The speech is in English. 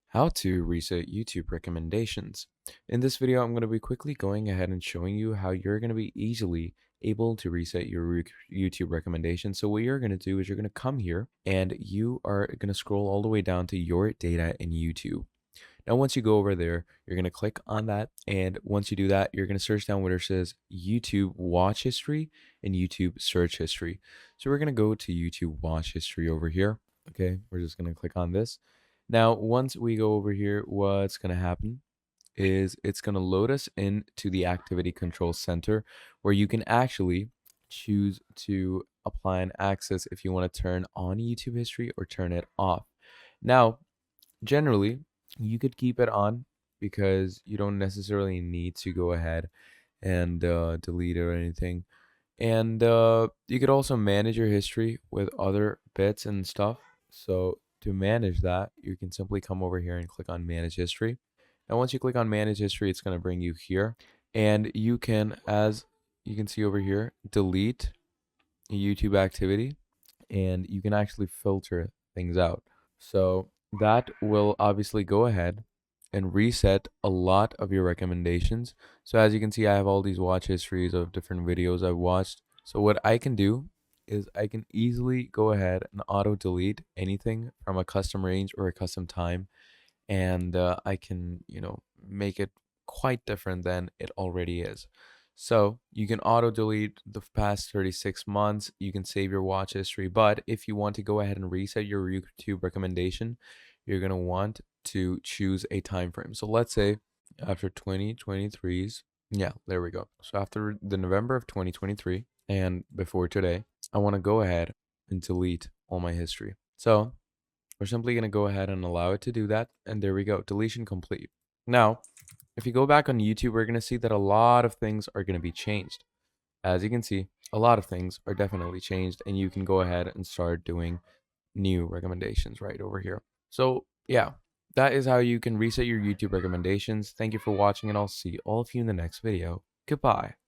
How to reset YouTube recommendations. In this video, I'm going to be quickly going ahead and showing you how you're going to be easily able to reset your YouTube recommendations. So what you're going to do is you're going to come here and you are going to scroll all the way down to your data in YouTube. Now, once you go over there, you're going to click on that. And once you do that, you're going to search down where it says YouTube watch history and YouTube search history. So we're going to go to YouTube watch history over here. Okay, we're just going to click on this. Now, once we go over here, what's going to happen is it's going to load us into the activity control center where you can actually choose to apply an access if you want to turn on YouTube history or turn it off. Now, generally, you could keep it on because you don't necessarily need to go ahead and delete it or anything. And you could also manage your history with other bits and stuff. So to manage that, you can simply come over here and click on manage history. Now, once you click on manage history, it's going to bring you here. And you can, as you can see over here, delete a YouTube activity and you can actually filter things out. So that will obviously go ahead and reset a lot of your recommendations. So as you can see, I have all these watch histories of different videos I've watched. So what I can do is I can easily go ahead and auto delete anything from a custom range or a custom time. And I can, make it quite different than it already is. So you can auto delete the past 36 months. You can save your watch history. But if you want to go ahead and reset your YouTube recommendation, you're going to want to choose a time frame. So let's say after 2023's, yeah, there we go. So after the November of 2023 and before today, I want to go ahead and delete all my history. So we're simply going to go ahead and allow it to do that. And there we go. Deletion complete. Now, if you go back on YouTube, we're going to see that a lot of things are going to be changed. As you can see, a lot of things are definitely changed, and you can go ahead and start doing new recommendations right over here. So yeah, that is how you can reset your YouTube recommendations. Thank you for watching, and I'll see all of you in the next video. Goodbye.